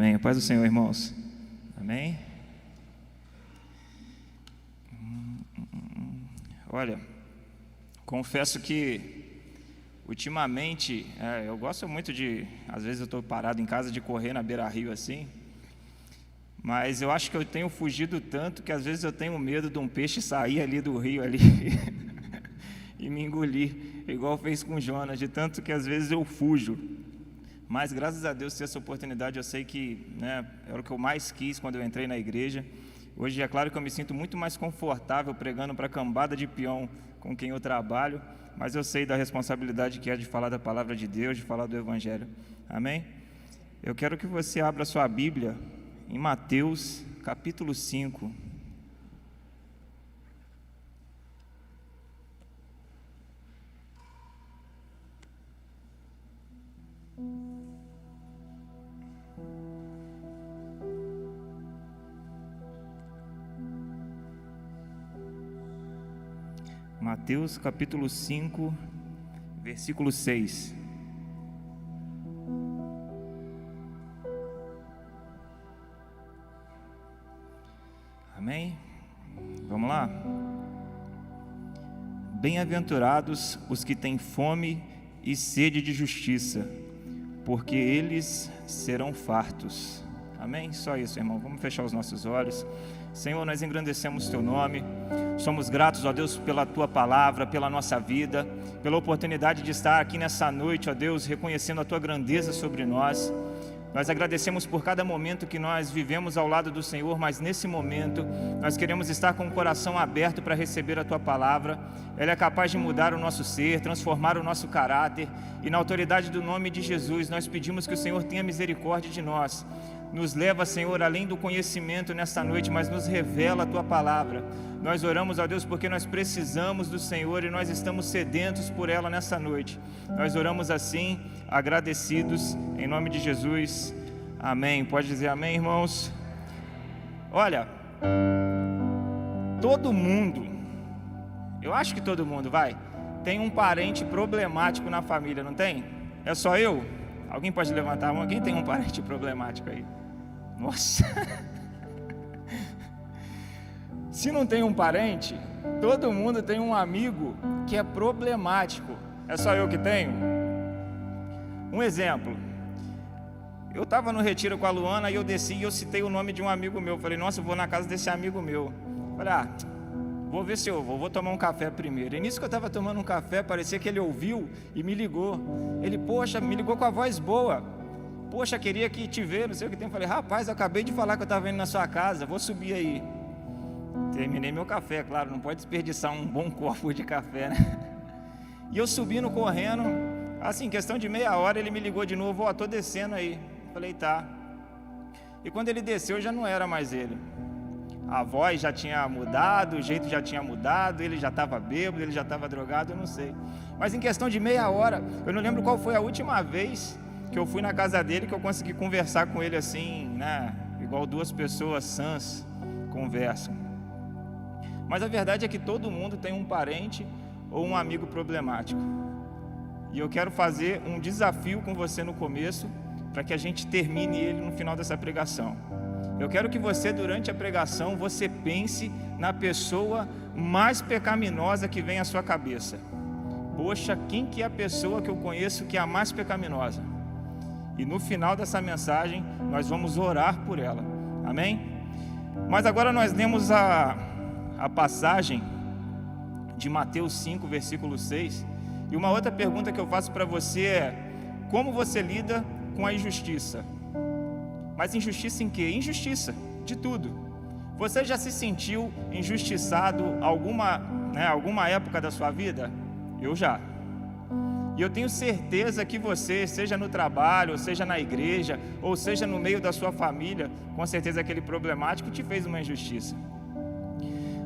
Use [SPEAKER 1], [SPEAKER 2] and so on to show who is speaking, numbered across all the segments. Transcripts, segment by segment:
[SPEAKER 1] Amém. Paz do Senhor, irmãos. Amém. Olha, confesso que ultimamente eu gosto muito de, às vezes eu estou parado em casa, de correr na beira-rio assim, mas eu acho que eu tenho fugido tanto que às vezes eu tenho medo de um peixe sair ali do rio ali e me engolir, igual fez com Jonas, de tanto que às vezes eu fujo. Mas graças a Deus ter essa oportunidade, eu sei que era o que eu mais quis quando eu entrei na igreja. Hoje é claro que eu me sinto muito mais confortável pregando para a cambada de peão com quem eu trabalho, mas eu sei da responsabilidade que é de falar da palavra de Deus, de falar do Evangelho. Amém? Eu quero que você abra sua Bíblia em Mateus capítulo 5. Mateus capítulo 5, versículo 6. Amém? Vamos lá? Bem-aventurados os que têm fome e sede de justiça, porque eles serão fartos. Amém? Só isso, irmão. Vamos fechar os nossos olhos. Senhor, nós engrandecemos Teu nome, somos gratos, ó Deus, pela Tua palavra, pela nossa vida, pela oportunidade de estar aqui nessa noite, ó Deus, reconhecendo a Tua grandeza sobre nós. Nós agradecemos por cada momento que nós vivemos ao lado do Senhor, mas nesse momento nós queremos estar com o coração aberto para receber a Tua palavra. Ela é capaz de mudar o nosso ser, transformar o nosso caráter, e na autoridade do nome de Jesus nós pedimos que o Senhor tenha misericórdia de nós. Nos leva, Senhor, além do conhecimento nesta noite, mas nos revela a Tua palavra. Nós oramos, ó Deus, porque nós precisamos do Senhor e nós estamos sedentos por ela nessa noite. Nós oramos assim, agradecidos, em nome de Jesus. Amém. Pode dizer amém, irmãos? Olha, todo mundo, eu acho que todo mundo, tem um parente problemático na família, não tem? É só eu? Alguém pode levantar a mão? Quem tem um parente problemático aí? Nossa! Se não tem um parente, todo mundo tem um amigo que é problemático. É só eu que tenho? Um exemplo. Eu estava no retiro com a Luana e eu desci e eu citei o nome de um amigo meu. Falei, nossa, eu vou na casa desse amigo meu. Falei, vou ver se eu vou tomar um café primeiro. E nisso que eu estava tomando um café, parecia que ele ouviu e me ligou. Ele, poxa, me ligou com a voz boa. Poxa, queria que te ver, não sei o que tem. Eu falei, rapaz, eu acabei de falar que eu estava indo na sua casa, vou subir aí. Terminei meu café, claro, não pode desperdiçar um bom copo de café, né? E eu subindo, correndo, assim, questão de meia hora, ele me ligou de novo, tô descendo aí. Falei, tá. E quando ele desceu, já não era mais ele. A voz já tinha mudado, o jeito já tinha mudado, ele já estava bêbado, ele já estava drogado, eu não sei. Mas em questão de meia hora, eu não lembro qual foi a última vez que eu fui na casa dele, que eu consegui conversar com ele assim, igual duas pessoas sãs conversam. Mas a verdade é que todo mundo tem um parente ou um amigo problemático. E eu quero fazer um desafio com você no começo, para que a gente termine ele no final dessa pregação. Eu quero que você, durante a pregação, você pense na pessoa mais pecaminosa que vem à sua cabeça. Poxa, quem que é a pessoa que eu conheço que é a mais pecaminosa? E no final dessa mensagem, nós vamos orar por ela. Amém? Mas agora nós lemos a passagem de Mateus 5, versículo 6. E uma outra pergunta que eu faço para você é: como você lida com a injustiça? Mas injustiça em quê? Injustiça de tudo. Você já se sentiu injustiçado alguma época da sua vida? Eu já. E eu tenho certeza que você, seja no trabalho, ou seja na igreja, ou seja no meio da sua família, com certeza aquele problemático te fez uma injustiça.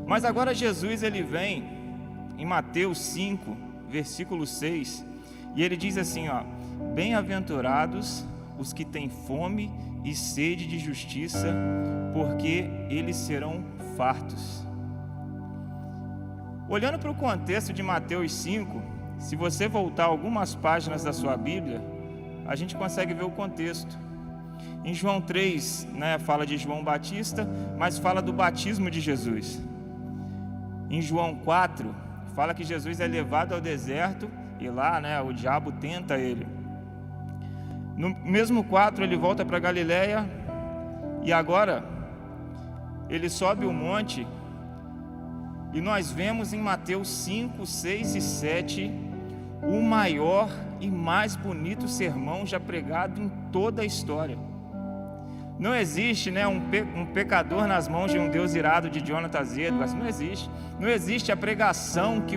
[SPEAKER 1] Mas agora Jesus, ele vem em Mateus 5, versículo 6, e ele diz assim, bem-aventurados os que têm fome e sede de justiça, porque eles serão fartos. Olhando para o contexto de Mateus 5, se você voltar algumas páginas da sua Bíblia, a gente consegue ver o contexto. Em João 3, fala de João Batista, mas fala do batismo de Jesus. Em João 4, fala que Jesus é levado ao deserto e lá, o diabo tenta ele. No mesmo 4, ele volta para Galileia e agora ele sobe o monte e nós vemos em Mateus 5, 6 e 7 o maior e mais bonito sermão já pregado em toda a história. Não existe um pecador nas mãos de um Deus irado de Jonathan Edwards, não existe. Não existe a pregação que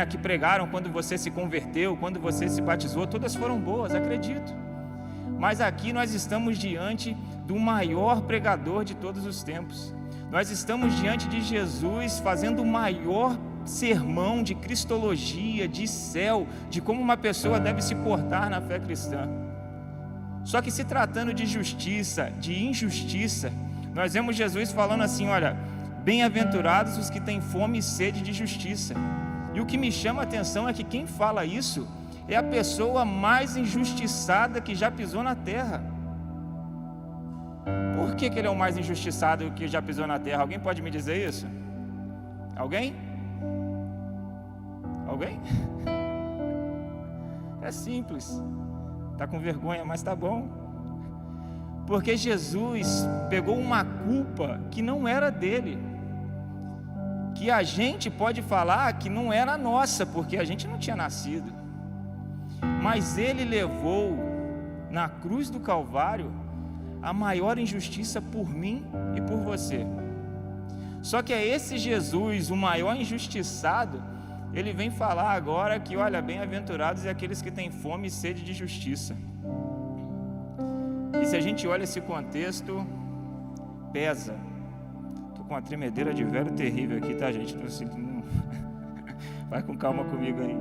[SPEAKER 1] que pregaram quando você se converteu, quando você se batizou, todas foram boas, acredito. Mas aqui nós estamos diante do maior pregador de todos os tempos. Nós estamos diante de Jesus fazendo o maior sermão de cristologia, de céu, de como uma pessoa deve se portar na fé cristã. Só que se tratando de justiça, de injustiça, nós vemos Jesus falando assim, olha, bem-aventurados os que têm fome e sede de justiça. E o que me chama a atenção é que quem fala isso é a pessoa mais injustiçada que já pisou na terra. Por que ele é o mais injustiçado que já pisou na terra? Alguém pode me dizer isso? Alguém? Alguém? É simples. Está com vergonha, mas está bom. Porque Jesus pegou uma culpa que não era dele, que a gente pode falar que não era nossa, porque a gente não tinha nascido. Mas ele levou na cruz do Calvário a maior injustiça por mim e por você. Só que é esse Jesus, o maior injustiçado, ele vem falar agora que, olha, bem-aventurados é aqueles que têm fome e sede de justiça. E se a gente olha esse contexto, pesa. Estou com uma tremedeira de velho terrível aqui, tá, gente? Não... Vai com calma comigo aí.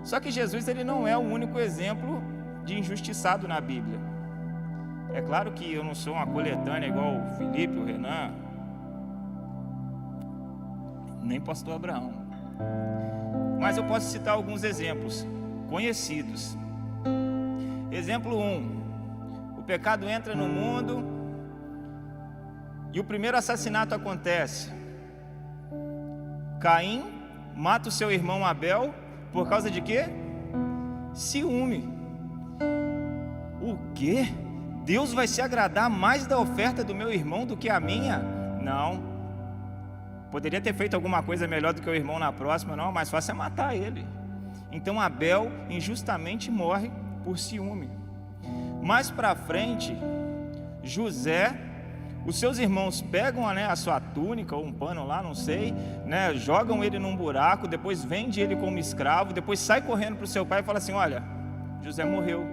[SPEAKER 1] Só que Jesus, ele não é o único exemplo de injustiçado na Bíblia. É claro que eu não sou uma coletânea igual o Felipe, o Renan, nem pastor Abraão, mas eu posso citar alguns exemplos conhecidos. Exemplo 1: o pecado entra no mundo e o primeiro assassinato acontece. Caim mata o seu irmão Abel por causa de quê? Ciúme. O quê? Deus vai se agradar mais da oferta do meu irmão do que a minha? Não. Poderia ter feito alguma coisa melhor do que o irmão na próxima, não, mais fácil é matar ele. Então Abel injustamente morre por ciúme. Mais para frente, José, os seus irmãos pegam a sua túnica ou um pano lá, não sei, jogam ele num buraco, depois vende ele como escravo, depois sai correndo para o seu pai e fala assim, olha, José morreu.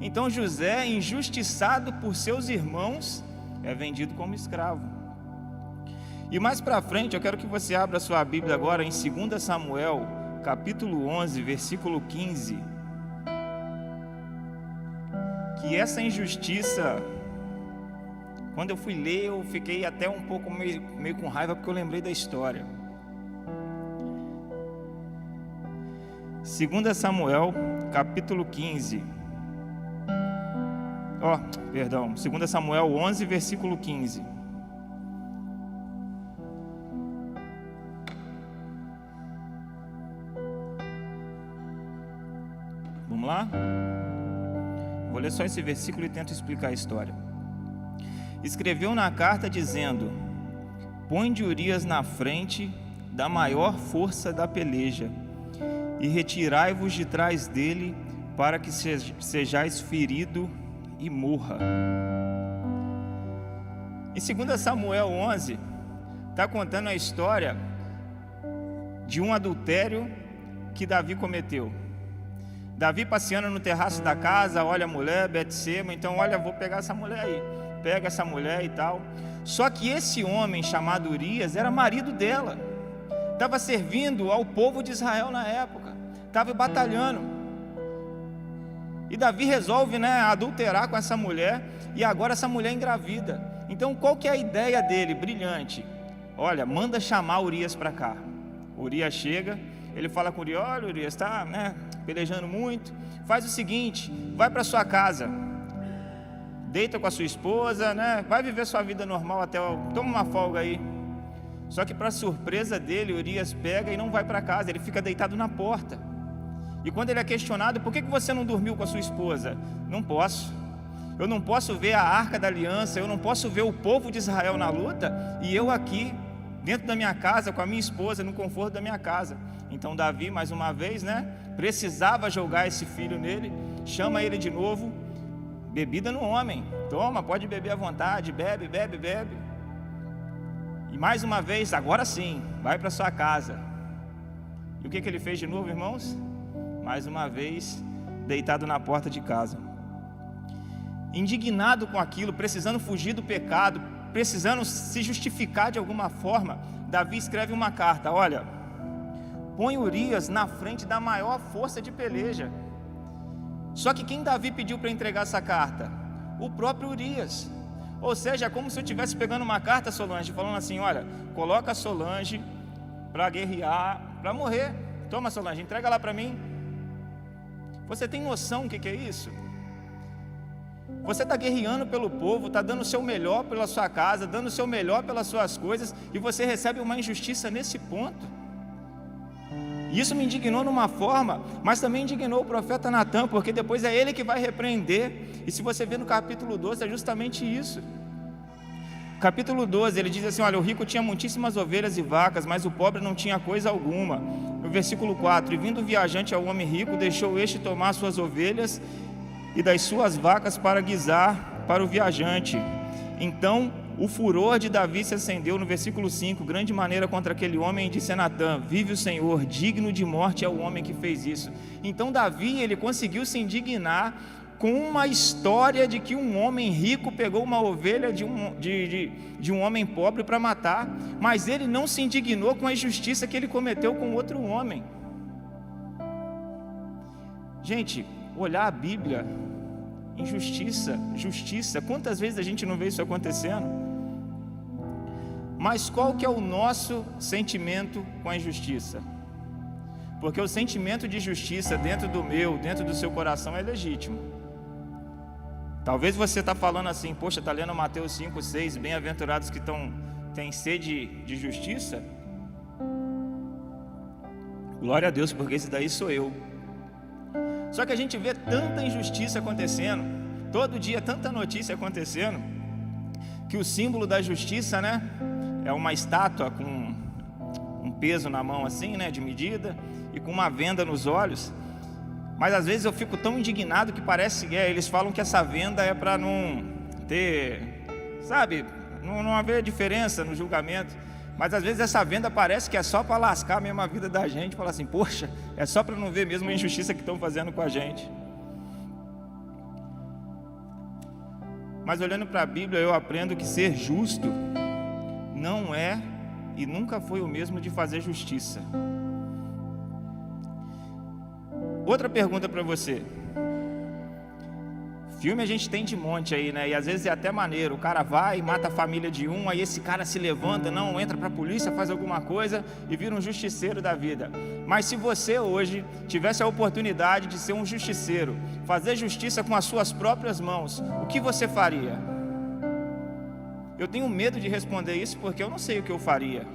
[SPEAKER 1] Então José, injustiçado por seus irmãos, é vendido como escravo. E mais para frente, eu quero que você abra a sua Bíblia agora em 2 Samuel, capítulo 11, versículo 15. Que essa injustiça, quando eu fui ler, eu fiquei até um pouco meio com raiva, porque eu lembrei da história. 2 Samuel, capítulo 15. 2 Samuel 11, versículo 15. Vamos lá? Vou ler só esse versículo e tento explicar a história. Escreveu na carta dizendo: põe Urias na frente da maior força da peleja e retirai-vos de trás dele, para que sejais ferido e morra. Em 2 Samuel 11 está contando a história de um adultério que Davi cometeu. Davi passeando no terraço da casa, olha a mulher, Betseba, então olha, vou pegar essa mulher aí, pega essa mulher e tal. Só que esse homem chamado Urias era marido dela, estava servindo ao povo de Israel na época, estava batalhando. E Davi resolve adulterar com essa mulher, e agora essa mulher engravida. Então qual que é a ideia dele, brilhante? Olha, manda chamar Urias para cá. Urias chega, ele fala com Urias: olha, Urias, está pelejando muito, faz o seguinte, vai para sua casa, deita com a sua esposa, vai viver sua vida normal toma uma folga aí. Só que para surpresa dele, Urias pega e não vai para casa, ele fica deitado na porta. E quando ele é questionado: por que você não dormiu com a sua esposa? Não posso. Eu não posso ver a Arca da Aliança, eu não posso ver o povo de Israel na luta, e eu aqui, dentro da minha casa, com a minha esposa, no conforto da minha casa. Então Davi, mais uma vez, precisava jogar esse filho nele, chama ele de novo: bebida no homem, toma, pode beber à vontade, bebe, bebe, bebe. E mais uma vez, agora sim, vai para sua casa. E o que ele fez de novo, irmãos? Mais uma vez, deitado na porta de casa. Indignado com aquilo, precisando fugir do pecado, precisando se justificar de alguma forma, Davi escreve uma carta: olha, põe Urias na frente da maior força de peleja. Só que quem Davi pediu para entregar essa carta? O próprio Urias. Ou seja, é como se eu estivesse pegando uma carta, Solange, falando assim: olha, coloca a Solange para guerrear, para morrer. Toma, Solange, entrega lá para mim. Você tem noção o que é isso? Você está guerreando pelo povo, está dando o seu melhor pela sua casa, dando o seu melhor pelas suas coisas, e você recebe uma injustiça nesse ponto. E isso me indignou numa forma, mas também indignou o profeta Natan, porque depois é ele que vai repreender. E se você vê no capítulo 12, é justamente isso. Capítulo 12, ele diz assim: olha, o rico tinha muitíssimas ovelhas e vacas, mas o pobre não tinha coisa alguma. No versículo 4, e vindo o viajante ao homem rico, deixou este tomar suas ovelhas e das suas vacas para guisar para o viajante. Então o furor de Davi se acendeu. No versículo 5, grande maneira contra aquele homem, e disse a Natã: vive o Senhor, digno de morte é o homem que fez isso. Então Davi, ele conseguiu se indignar com uma história de que um homem rico pegou uma ovelha de um homem pobre para matar, mas ele não se indignou com a injustiça que ele cometeu com outro homem. Gente, olhar a Bíblia, injustiça, justiça, quantas vezes a gente não vê isso acontecendo? Mas qual que é o nosso sentimento com a injustiça? Porque o sentimento de justiça dentro do seu coração é legítimo. Talvez você está falando assim: poxa, está lendo Mateus 5, 6, bem-aventurados que têm sede de justiça? Glória a Deus, porque esse daí sou eu. Só que a gente vê tanta injustiça acontecendo, todo dia tanta notícia acontecendo, que o símbolo da justiça, é uma estátua com um peso na mão assim, de medida, e com uma venda nos olhos. Mas às vezes eu fico tão indignado que parece que eles falam que essa venda é para não ter, não haver diferença no julgamento. Mas às vezes essa venda parece que é só para lascar mesmo a vida da gente, falar assim: poxa, é só para não ver mesmo a injustiça que estão fazendo com a gente. Mas olhando para a Bíblia, eu aprendo que ser justo não é e nunca foi o mesmo de fazer justiça. Outra pergunta para você. Filme a gente tem de monte aí, E às vezes é até maneiro. O cara vai e mata a família de um, aí esse cara se levanta, entra para a polícia, faz alguma coisa e vira um justiceiro da vida. Mas se você hoje tivesse a oportunidade de ser um justiceiro, fazer justiça com as suas próprias mãos, o que você faria? Eu tenho medo de responder isso porque eu não sei o que eu faria.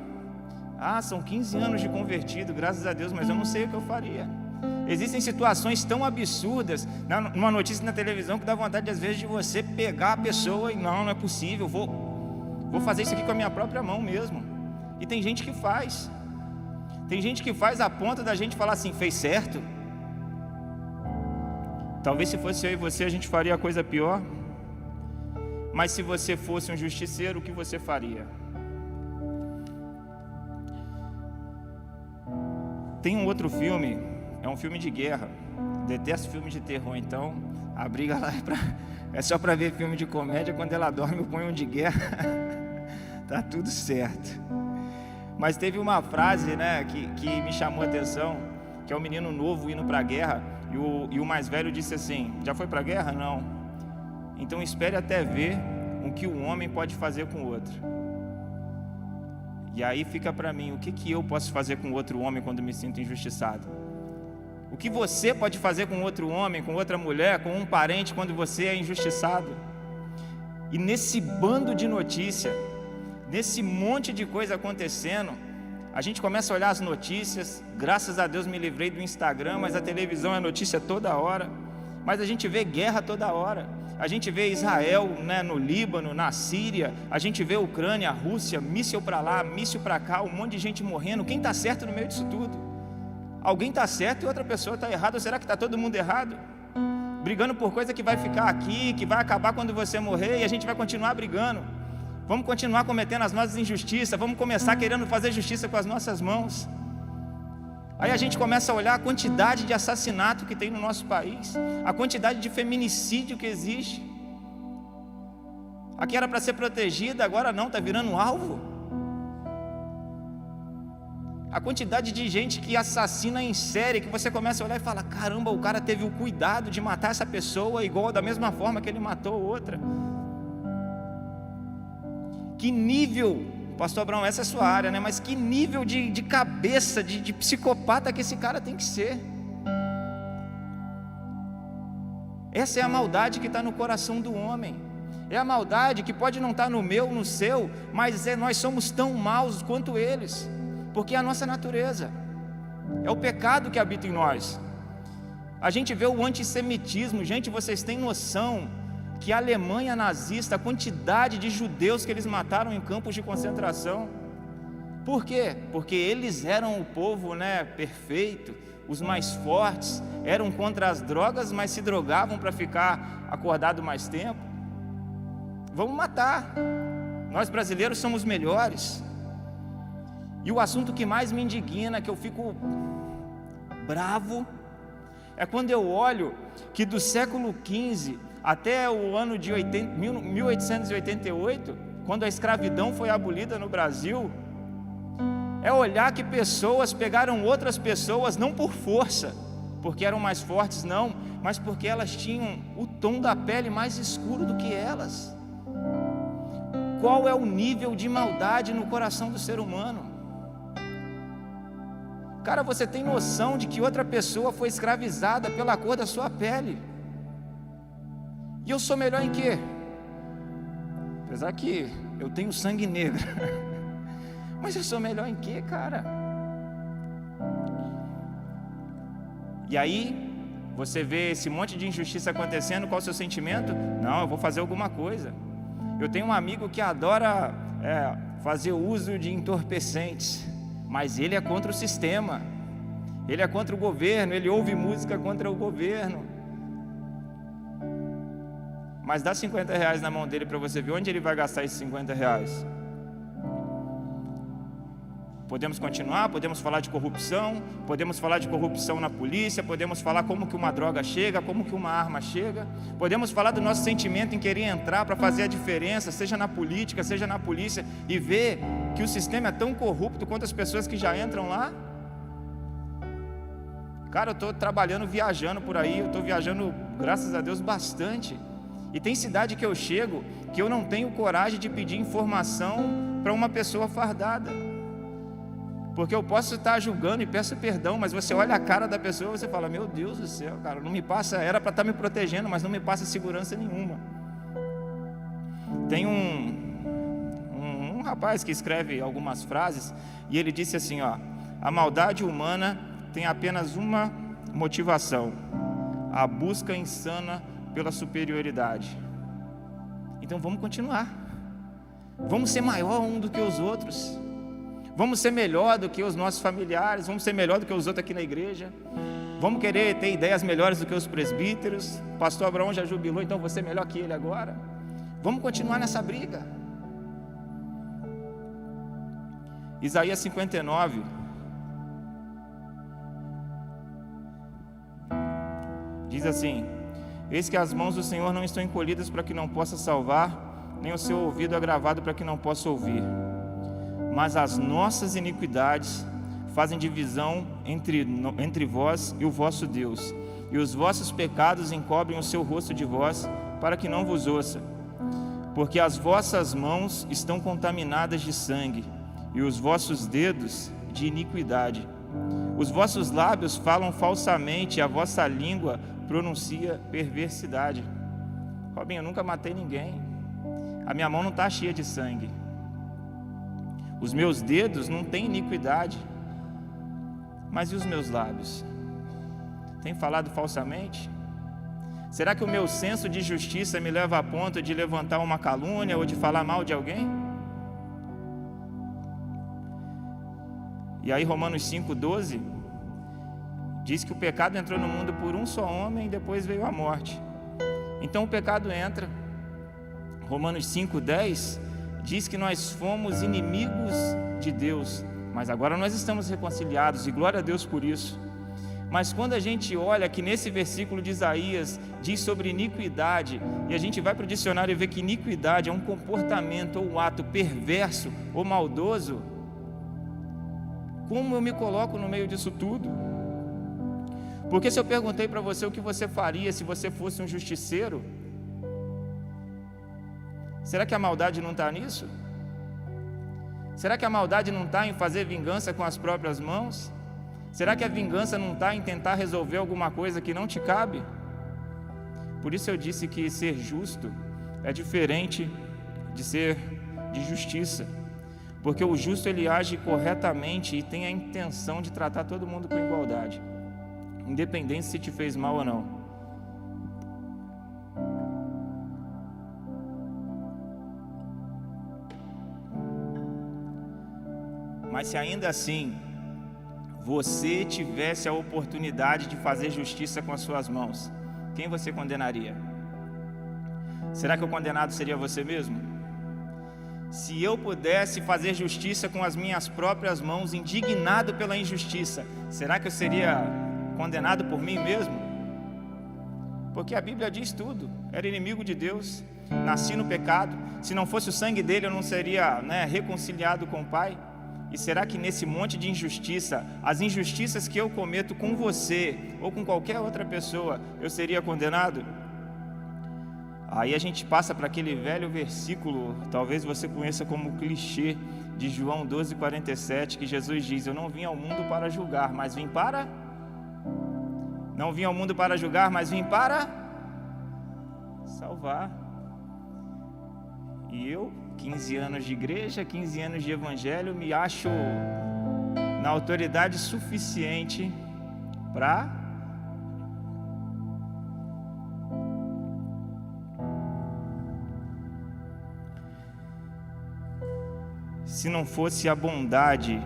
[SPEAKER 1] São 15 anos de convertido, graças a Deus, mas eu não sei o que eu faria. Existem situações tão absurdas, numa notícia na televisão, que dá vontade às vezes de você pegar a pessoa e não é possível, vou fazer isso aqui com a minha própria mão mesmo. E tem gente que faz. Tem gente que faz a ponto da gente falar assim: fez certo? Talvez se fosse eu e você, a gente faria a coisa pior. Mas se você fosse um justiceiro, o que você faria? Tem um outro filme, é um filme de guerra. Detesto filme de terror, então a briga lá é só para ver filme de comédia. Quando ela dorme eu ponho um de guerra. Tá tudo certo. Mas teve uma frase, que me chamou a atenção, que é um menino novo indo para a guerra, e o mais velho disse assim: já foi para a guerra? Não. Então espere até ver o que o homem pode fazer com o outro. E aí fica para mim, o que eu posso fazer com outro homem quando me sinto injustiçado? O que você pode fazer com outro homem, com outra mulher, com um parente quando você é injustiçado? E nesse bando de notícia, nesse monte de coisa acontecendo, a gente começa a olhar as notícias. Graças a Deus me livrei do Instagram, mas a televisão é notícia toda hora. Mas a gente vê guerra toda hora. A gente vê Israel, né, no Líbano, na Síria. A gente vê Ucrânia, a Rússia, míssil para lá, míssil para cá, um monte de gente morrendo. Quem está certo no meio disso tudo? Alguém está certo e outra pessoa está errada. Ou será que está todo mundo errado? Brigando por coisa que vai ficar aqui, que vai acabar quando você morrer, e a gente vai continuar brigando. Vamos continuar cometendo as nossas injustiças. Vamos começar querendo fazer justiça com as nossas mãos. Aí a gente começa a olhar a quantidade de assassinato que tem no nosso país, a quantidade de feminicídio que existe. Aqui era para ser protegida, agora não, está virando alvo. A quantidade de gente que assassina em série, que você começa a olhar e fala, caramba, o cara teve o cuidado de matar essa pessoa igual da mesma forma que ele matou outra. Que nível, pastor Abraão, essa é a sua área, né? Mas que nível de cabeça, de psicopata que esse cara tem que ser. Essa é a maldade que está no coração do homem. É a maldade que pode não estar no meu, no seu, mas nós somos tão maus quanto eles, porque é a nossa natureza, é o pecado que habita em nós. A gente vê o antissemitismo. Gente, vocês têm noção que a Alemanha nazista, a quantidade de judeus que eles mataram em campos de concentração? Por quê? Porque eles eram o povo, né, perfeito, os mais fortes, eram contra as drogas, mas se drogavam para ficar acordado mais tempo. Vamos matar. Nós brasileiros somos melhores. E o assunto que mais me indigna, que eu fico bravo, é quando eu olho que do século XV até o ano de 1888, quando a escravidão foi abolida no Brasil, é olhar que pessoas pegaram outras pessoas não por força, porque eram mais fortes, não, mas porque elas tinham o tom da pele mais escuro do que elas. Qual é o nível de maldade no coração do ser humano? Cara, você tem noção de que outra pessoa foi escravizada pela cor da sua pele? E eu sou melhor em quê? Apesar que eu tenho sangue negro. Mas eu sou melhor em quê, cara? E aí, você vê esse monte de injustiça acontecendo, qual é o seu sentimento? Não, eu vou fazer alguma coisa. Eu tenho um amigo que adora fazer uso de entorpecentes, mas ele é contra o sistema. Ele é contra o governo, ele ouve música contra o governo. Mas dá R$50 na mão dele para você ver onde ele vai gastar esses R$50. Podemos continuar, podemos falar de corrupção, podemos falar de corrupção na polícia, podemos falar como que uma droga chega, como que uma arma chega, podemos falar do nosso sentimento em querer entrar para fazer a diferença, seja na política, seja na polícia, e ver que o sistema é tão corrupto quanto as pessoas que já entram lá. Cara, eu estou trabalhando, viajando por aí, eu estou viajando, graças a Deus, bastante. E tem cidade que eu chego que eu não tenho coragem de pedir informação para uma pessoa fardada, porque eu posso estar julgando e peço perdão, mas você olha a cara da pessoa e você fala, meu Deus do céu, cara, não me passa, era para estar me protegendo, mas não me passa segurança nenhuma. Tem um rapaz que escreve algumas frases, e ele disse assim, ó: a maldade humana tem apenas uma motivação, a busca insana pela superioridade. Então vamos continuar, vamos ser maior um do que os outros, vamos ser melhor do que os nossos familiares, vamos ser melhor do que os outros aqui na igreja, vamos querer ter ideias melhores do que os presbíteros. O pastor Abraão já jubilou, então vou ser melhor que ele agora. Vamos continuar nessa briga. Isaías 59 diz assim: eis que as mãos do Senhor não estão encolhidas para que não possa salvar, nem o seu ouvido agravado para que não possa ouvir. Mas as nossas iniquidades fazem divisão entre vós e o vosso Deus, e os vossos pecados encobrem o seu rosto de vós, para que não vos ouça. Porque as vossas mãos estão contaminadas de sangue, e os vossos dedos de iniquidade. Os vossos lábios falam falsamente, e a vossa língua pronuncia perversidade. Robinho, eu nunca matei ninguém. A minha mão não está cheia de sangue. Os meus dedos não têm iniquidade. Mas e os meus lábios? Tem falado falsamente? Será que o meu senso de justiça me leva a ponto de levantar uma calúnia ou de falar mal de alguém? E aí Romanos 5,12 diz que o pecado entrou no mundo por um só homem e depois veio a morte. Então o pecado entra. Romanos 5,10 diz que nós fomos inimigos de Deus, mas agora nós estamos reconciliados, e glória a Deus por isso. Mas quando a gente olha que nesse versículo de Isaías diz sobre iniquidade, e a gente vai para o dicionário e vê que iniquidade é um comportamento ou um ato perverso ou maldoso, como eu me coloco no meio disso tudo? Porque se eu perguntei para você o que você faria se você fosse um justiceiro, será que a maldade não está nisso? Será que a maldade não está em fazer vingança com as próprias mãos? Será que a vingança não está em tentar resolver alguma coisa que não te cabe? Por isso eu disse que ser justo é diferente de ser de justiça. Porque o justo ele age corretamente e tem a intenção de tratar todo mundo com igualdade, independente se te fez mal ou não. Mas se ainda assim você tivesse a oportunidade de fazer justiça com as suas mãos, quem você condenaria? Será que o condenado seria você mesmo? Se eu pudesse fazer justiça com as minhas próprias mãos, indignado pela injustiça, será que eu seria condenado por mim mesmo? Porque a Bíblia diz tudo. Era inimigo de Deus, nasci no pecado. Se não fosse o sangue dele, eu não seria reconciliado com o Pai. E será que nesse monte de injustiça, as injustiças que eu cometo com você ou com qualquer outra pessoa, eu seria condenado? Aí a gente passa para aquele velho versículo, talvez você conheça como clichê, de João 12,47, que Jesus diz: eu não vim ao mundo para julgar, mas vim para... Não vim ao mundo para julgar, mas vim para salvar. E eu, 15 anos de igreja, 15 anos de evangelho, me acho na autoridade suficiente para... Se não fosse a bondade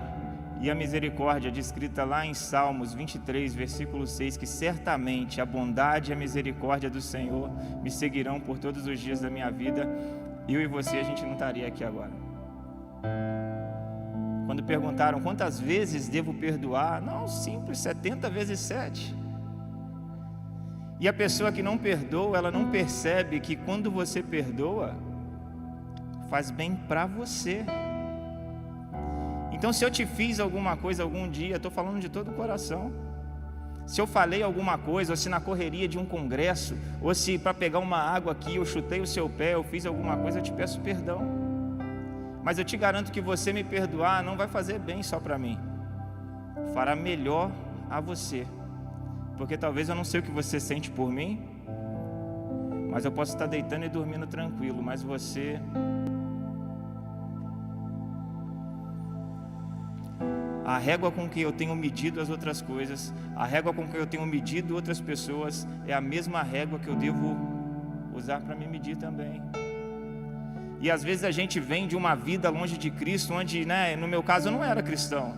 [SPEAKER 1] e a misericórdia descrita lá em Salmos 23, versículo 6, que certamente a bondade e a misericórdia do Senhor me seguirão por todos os dias da minha vida, eu e você, a gente não estaria aqui agora. Quando perguntaram quantas vezes devo perdoar, não, simples, 70 vezes 7. E a pessoa que não perdoa, ela não percebe que quando você perdoa, faz bem para você. Então, se eu te fiz alguma coisa algum dia, estou falando de todo o coração. Se eu falei alguma coisa, ou se na correria de um congresso, ou se para pegar uma água aqui eu chutei o seu pé, eu fiz alguma coisa, eu te peço perdão. Mas eu te garanto que você me perdoar não vai fazer bem só para mim, fará melhor a você. Porque talvez eu não sei o que você sente por mim, mas eu posso estar deitando e dormindo tranquilo, mas você... A régua com que eu tenho medido as outras coisas, a régua com que eu tenho medido outras pessoas, é a mesma régua que eu devo usar para me medir também. E às vezes a gente vem de uma vida longe de Cristo, onde, no meu caso eu não era cristão,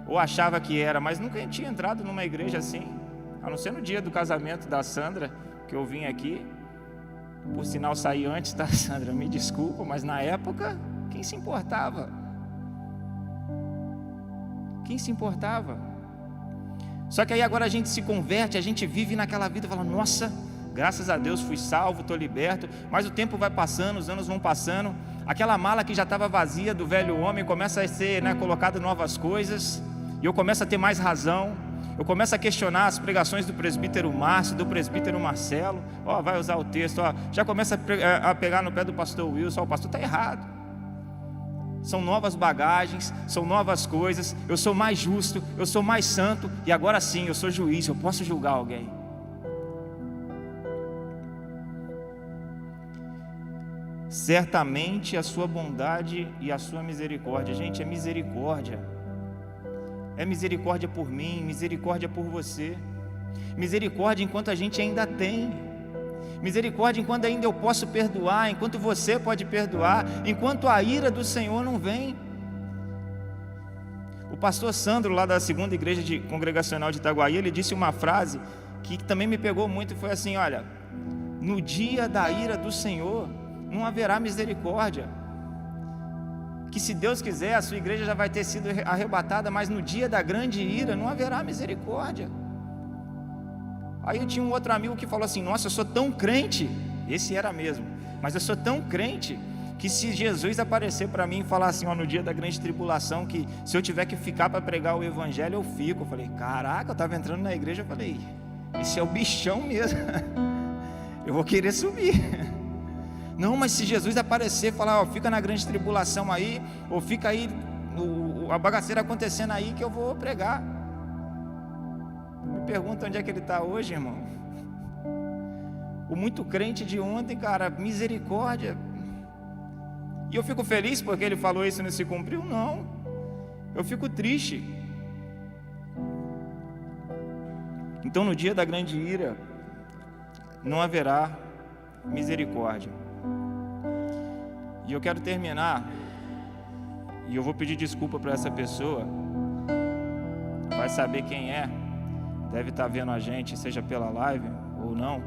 [SPEAKER 1] ou achava que era, mas nunca tinha entrado numa igreja assim, a não ser no dia do casamento da Sandra, que eu vim aqui. Por sinal saí antes, tá, Sandra? Me desculpa, mas na época, quem se importava? Quem se importava? Só que aí agora a gente se converte, a gente vive naquela vida e fala: nossa, graças a Deus fui salvo, estou liberto. Mas o tempo vai passando, os anos vão passando, aquela mala que já estava vazia do velho homem começa a ser colocada novas coisas, e eu começo a ter mais razão. Eu começo a questionar as pregações do presbítero Márcio, do presbítero Marcelo. Vai usar o texto, já começa a pegar no pé do pastor Wilson. O pastor está errado. São novas bagagens, são novas coisas. Eu sou mais justo, eu sou mais santo, e agora sim, eu sou juiz, eu posso julgar alguém. Certamente a sua bondade e a sua misericórdia. Gente, é misericórdia. É misericórdia por mim, misericórdia por você. Misericórdia enquanto a gente ainda tem. Misericórdia enquanto ainda eu posso perdoar, enquanto você pode perdoar, enquanto a ira do Senhor não vem. O pastor Sandro, lá da segunda igreja congregacional de Itaguaí, ele disse uma frase que também me pegou muito, foi assim: olha, no dia da ira do Senhor não haverá misericórdia. Que se Deus quiser, a sua igreja já vai ter sido arrebatada, mas no dia da grande ira não haverá misericórdia. Aí eu tinha um outro amigo que falou assim: nossa, eu sou tão crente, esse era mesmo, mas eu sou tão crente, que se Jesus aparecer para mim e falar assim, ó, no dia da grande tribulação, que se eu tiver que ficar para pregar o evangelho, eu fico. Eu falei, caraca, eu estava entrando na igreja, eu falei, esse é o bichão mesmo, eu vou querer subir. Não, mas se Jesus aparecer e falar, ó, fica na grande tribulação aí, ou fica aí, a bagaceira acontecendo aí, que eu vou pregar. Me pergunta onde é que ele está hoje, irmão. O muito crente de ontem, cara, misericórdia. E eu fico feliz porque ele falou isso e não se cumpriu? Não, eu fico triste. Então no dia da grande ira não haverá misericórdia. E eu quero terminar, e eu vou pedir desculpa para essa pessoa, vai saber quem é, deve estar vendo a gente, seja pela live ou não,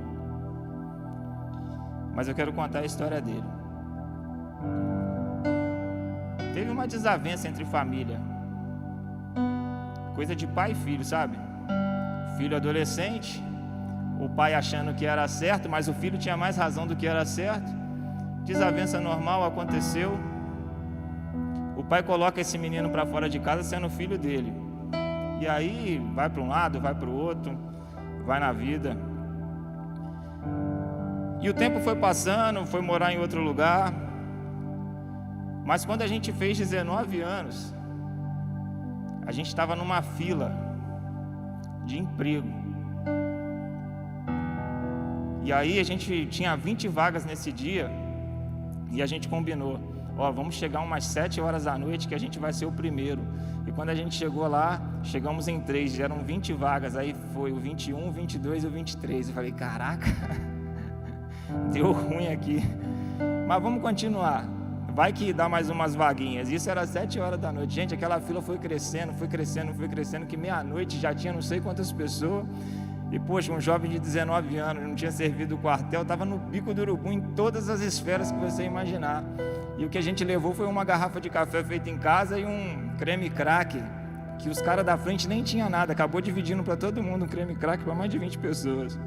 [SPEAKER 1] mas eu quero contar a história dele. Teve uma desavença entre família, coisa de pai e filho, sabe? Filho adolescente, o pai achando que era certo, mas o filho tinha mais razão do que era certo. Desavença normal aconteceu. O pai coloca esse menino para fora de casa sendo filho dele. E aí vai para um lado, vai para o outro, vai na vida. E o tempo foi passando, foi morar em outro lugar. Mas quando a gente fez 19 anos, a gente estava numa fila de emprego. E aí a gente tinha 20 vagas nesse dia. E a gente combinou, ó, vamos chegar umas 7 horas da noite que a gente vai ser o primeiro. E quando a gente chegou lá, chegamos em 3, já eram 20 vagas. Aí foi o 21, o 22 e o 23. Eu falei, caraca, deu ruim aqui. Mas vamos continuar. Vai que dá mais umas vaguinhas. Isso era 7 horas da noite. Gente, aquela fila foi crescendo, que meia-noite já tinha não sei quantas pessoas. E poxa, um jovem de 19 anos, não tinha servido o quartel, estava no bico do urubu em todas as esferas que você imaginar. E o que a gente levou foi uma garrafa de café feita em casa e um creme crack, que os caras da frente nem tinham nada, acabou dividindo para todo mundo um creme crack para mais de 20 pessoas.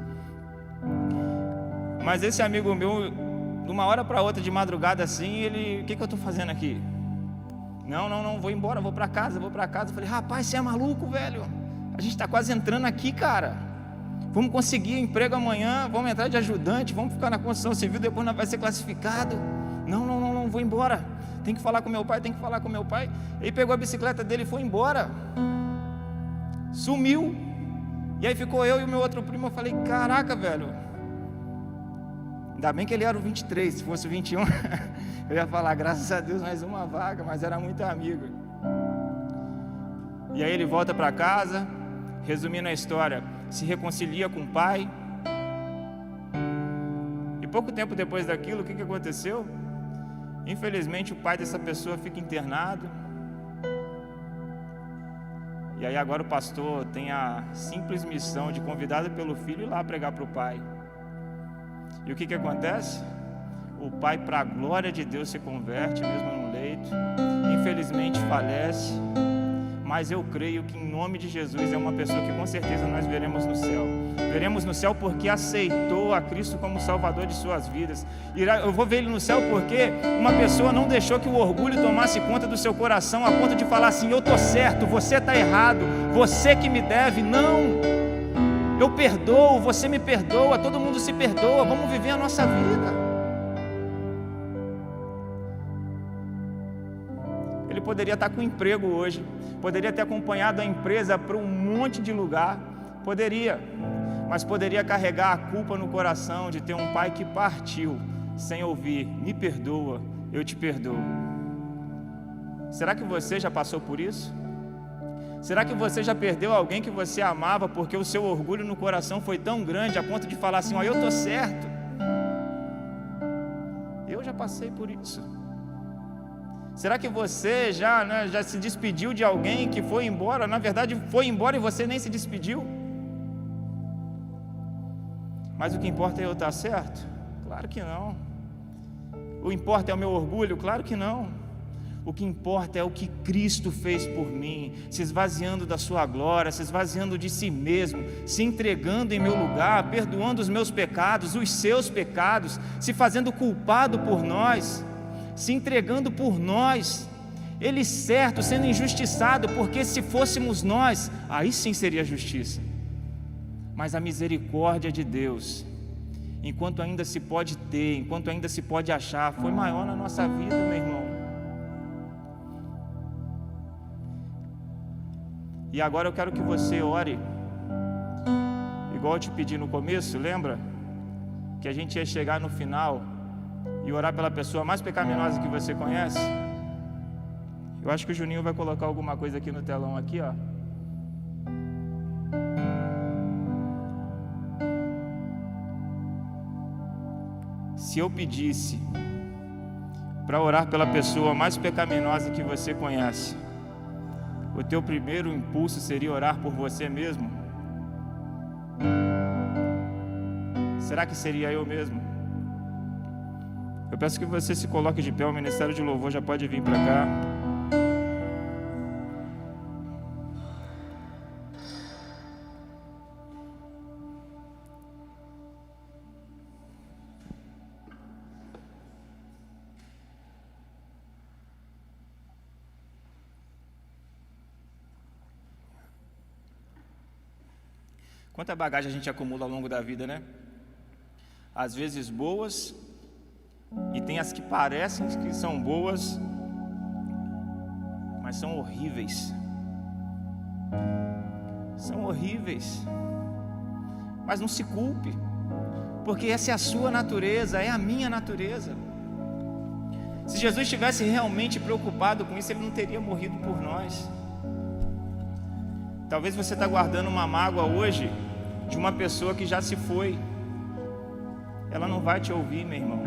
[SPEAKER 1] Mas esse amigo meu, de uma hora para outra de madrugada assim, ele, o que eu estou fazendo aqui? Não, vou embora, vou para casa. Eu falei, rapaz, você é maluco, velho? A gente está quase entrando aqui, cara. Vamos conseguir emprego amanhã, vamos entrar de ajudante, vamos ficar na construção civil, depois nós vai ser classificado. Não, vou embora. Tem que falar com meu pai. Ele pegou a bicicleta dele e foi embora. Sumiu. E aí ficou eu e o meu outro primo. Eu falei, caraca, velho. Ainda bem que ele era o 23, se fosse o 21, eu ia falar, graças a Deus, mais uma vaga, mas era muito amigo. E aí ele volta para casa, resumindo a história, se reconcilia com o pai. E pouco tempo depois daquilo, o que aconteceu? Infelizmente o pai dessa pessoa fica internado. E aí agora o pastor tem a simples missão de, convidado pelo filho, ir lá pregar para o pai. E o que acontece? O pai, para a glória de Deus, se converte mesmo no leito. Infelizmente falece. Mas eu creio que em nome de Jesus é uma pessoa que com certeza nós veremos no céu. Veremos no céu porque aceitou a Cristo como Salvador de suas vidas. Eu vou ver ele no céu porque uma pessoa não deixou que o orgulho tomasse conta do seu coração, a ponto de falar assim, eu estou certo, você está errado, você que me deve. Não, eu perdoo, você me perdoa, todo mundo se perdoa, vamos viver a nossa vida. Ele poderia estar com emprego hoje, poderia ter acompanhado a empresa para um monte de lugar, poderia, mas poderia carregar a culpa no coração de ter um pai que partiu sem ouvir: me perdoa, eu te perdoo. Será que você já passou por isso? Será que você já perdeu alguém que você amava porque o seu orgulho no coração foi tão grande a ponto de falar assim: ó, eu estou certo? Eu já passei por isso. Será que você já se despediu de alguém que foi embora? Na verdade foi embora e você nem se despediu? Mas o que importa é eu estar certo? Claro que não. O importa é o meu orgulho? Claro que não. O que importa é o que Cristo fez por mim, se esvaziando da sua glória, se esvaziando de si mesmo, se entregando em meu lugar, perdoando os meus pecados, os seus pecados, se fazendo culpado por nós, se entregando por nós, Ele certo, sendo injustiçado, porque se fôssemos nós, aí sim seria justiça. Mas a misericórdia de Deus, enquanto ainda se pode ter, enquanto ainda se pode achar, foi maior na nossa vida, meu irmão. E agora eu quero que você ore, igual eu te pedi no começo, lembra? Que a gente ia chegar no final e orar pela pessoa mais pecaminosa que você conhece. Eu acho que o Juninho vai colocar alguma coisa aqui no telão, aqui, ó. Se eu pedisse para orar pela pessoa mais pecaminosa que você conhece, o teu primeiro impulso seria orar por você mesmo? Será que seria eu mesmo? Eu peço que você se coloque de pé, o Ministério de Louvor já pode vir para cá. Quanta bagagem a gente acumula ao longo da vida, né? Às vezes boas, e tem as que parecem que são boas, mas são horríveis. São horríveis. Mas não se culpe, porque essa é a sua natureza, é a minha natureza. Se Jesus estivesse realmente preocupado com isso, Ele não teria morrido por nós. Talvez você está guardando uma mágoa hoje de uma pessoa que já se foi. Ela não vai te ouvir, meu irmão.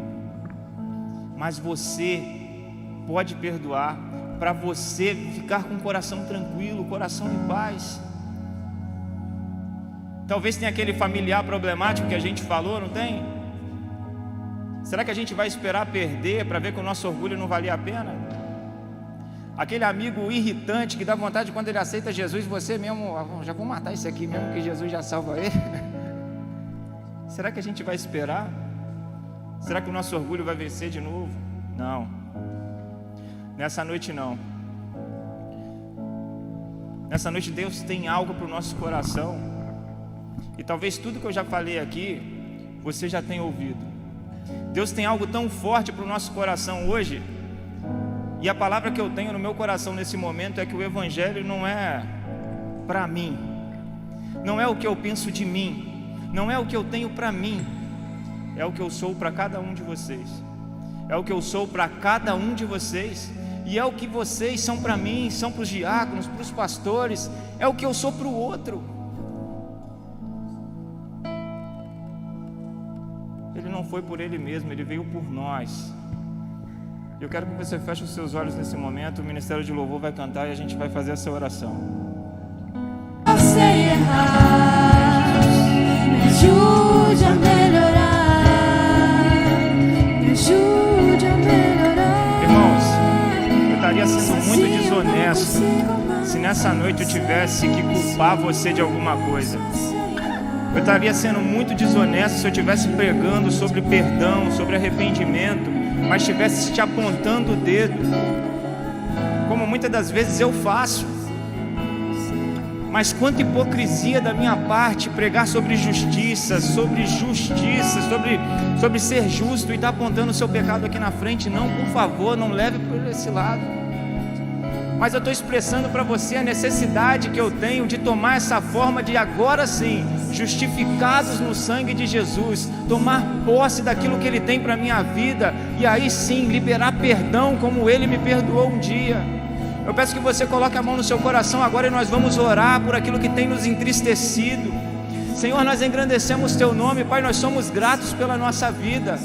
[SPEAKER 1] Mas você pode perdoar, para você ficar com o coração tranquilo, coração em paz. Talvez tenha aquele familiar problemático que a gente falou, não tem? Será que a gente vai esperar perder para ver que o nosso orgulho não valia a pena? Aquele amigo irritante que dá vontade, quando ele aceita Jesus, você mesmo, já vou matar esse aqui mesmo, que Jesus já salva ele. Será que a gente vai esperar? Será que o nosso orgulho vai vencer de novo? Não. Nessa noite não. Nessa noite Deus tem algo para o nosso coração. E talvez tudo que eu já falei aqui, você já tenha ouvido. Deus tem algo tão forte para o nosso coração hoje. E a palavra que eu tenho no meu coração nesse momento é que o Evangelho não é para mim, não é o que eu penso de mim, não é o que eu tenho para mim, é o que eu sou para cada um de vocês, é o que eu sou para cada um de vocês, e é o que vocês são para mim, são para os diáconos, para os pastores, é o que eu sou para o outro. Ele não foi por Ele mesmo, Ele veio por nós. Eu quero que você feche os seus olhos nesse momento. O Ministério de Louvor vai cantar e a gente vai fazer essa oração.
[SPEAKER 2] Você errar, me ajude a melhorar, me ajude a melhorar.
[SPEAKER 1] Irmãos, eu estaria sendo muito desonesto se nessa noite eu tivesse que culpar você de alguma coisa. Eu estaria sendo muito desonesto se eu estivesse pregando sobre perdão, sobre arrependimento, mas estivesse te apontando o dedo, como muitas das vezes eu faço. Mas quanta hipocrisia da minha parte pregar sobre justiça, sobre ser justo e estar apontando o seu pecado aqui na frente. Não, por favor, não leve por esse lado. mas eu estou expressando para você a necessidade que eu tenho de tomar essa forma de agora sim, justificados no sangue de Jesus, tomar posse daquilo que Ele tem para a minha vida, e aí sim, liberar perdão como Ele me perdoou um dia. Eu peço que você coloque a mão no seu coração agora e nós vamos orar por aquilo que tem nos entristecido. Senhor, nós engrandecemos Teu nome, Pai, nós somos gratos pela nossa vida.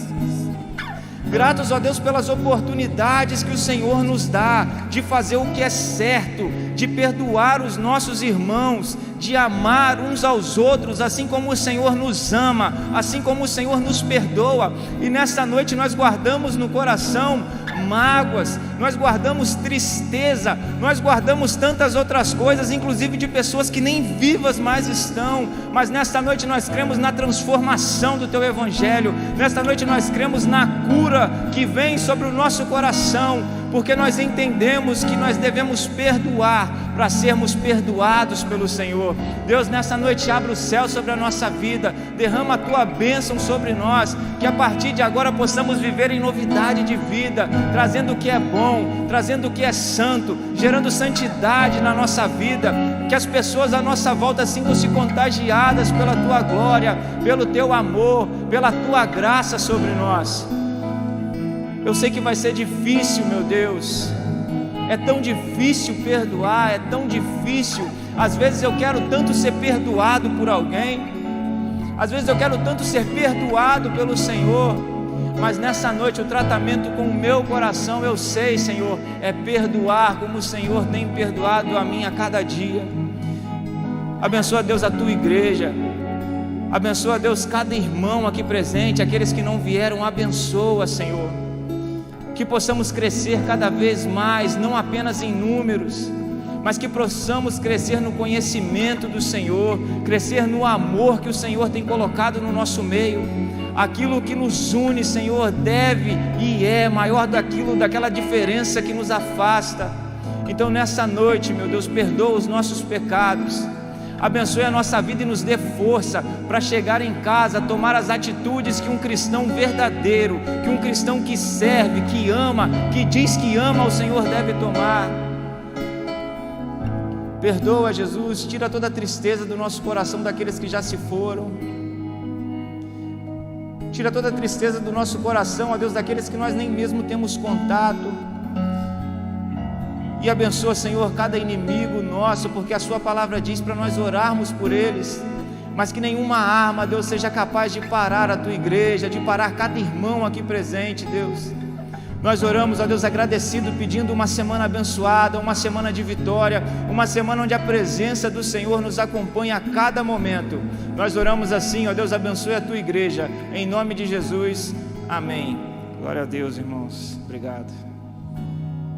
[SPEAKER 1] Gratos, ó Deus, pelas oportunidades que o Senhor nos dá de fazer o que é certo, de perdoar os nossos irmãos, de amar uns aos outros, assim como o Senhor nos ama, assim como o Senhor nos perdoa. E nesta noite nós guardamos no coração mágoas, nós guardamos tristeza, nós guardamos tantas outras coisas, inclusive de pessoas que nem vivas mais estão, mas nesta noite nós cremos na transformação do Teu Evangelho, nesta noite nós cremos na cura que vem sobre o nosso coração, porque nós entendemos que nós devemos perdoar para sermos perdoados pelo Senhor. Deus, nessa noite abre o céu sobre a nossa vida, derrama a Tua bênção sobre nós, que a partir de agora possamos viver em novidade de vida, trazendo o que é bom, trazendo o que é santo, gerando santidade na nossa vida, que as pessoas à nossa volta sintam-se contagiadas pela Tua glória, pelo Teu amor, pela Tua graça sobre nós. Eu sei que vai ser difícil, meu Deus, é tão difícil perdoar, é tão difícil. Às vezes eu quero tanto ser perdoado por alguém, às vezes eu quero tanto ser perdoado pelo Senhor, mas nessa noite o tratamento com o meu coração, eu sei, Senhor, é perdoar como o Senhor tem perdoado a mim a cada dia. Abençoa, Deus, a Tua igreja, abençoa, Deus, cada irmão aqui presente, aqueles que não vieram, abençoa, Senhor, que possamos crescer cada vez mais, não apenas em números, mas que possamos crescer no conhecimento do Senhor, crescer no amor que o Senhor tem colocado no nosso meio. Aquilo que nos une, Senhor, deve e é maior daquela diferença que nos afasta. Então nessa noite, meu Deus, perdoa os nossos pecados, abençoe a nossa vida e nos dê força para chegar em casa, tomar as atitudes que um cristão verdadeiro, que um cristão que serve, que ama, que diz que ama ao Senhor deve tomar. Perdoa, Jesus, tira toda a tristeza do nosso coração daqueles que já se foram. Tira toda a tristeza do nosso coração, ó Deus, daqueles que nós nem mesmo temos contato. E abençoa, Senhor, cada inimigo nosso, porque a Sua palavra diz para nós orarmos por eles, mas que nenhuma arma, Deus, seja capaz de parar a Tua igreja, de parar cada irmão aqui presente, Deus. Nós oramos, ó Deus, agradecido, pedindo uma semana abençoada, uma semana de vitória, uma semana onde a presença do Senhor nos acompanha a cada momento. Nós oramos assim, ó Deus, abençoe a Tua igreja, em nome de Jesus, amém. Glória a Deus, irmãos, obrigado.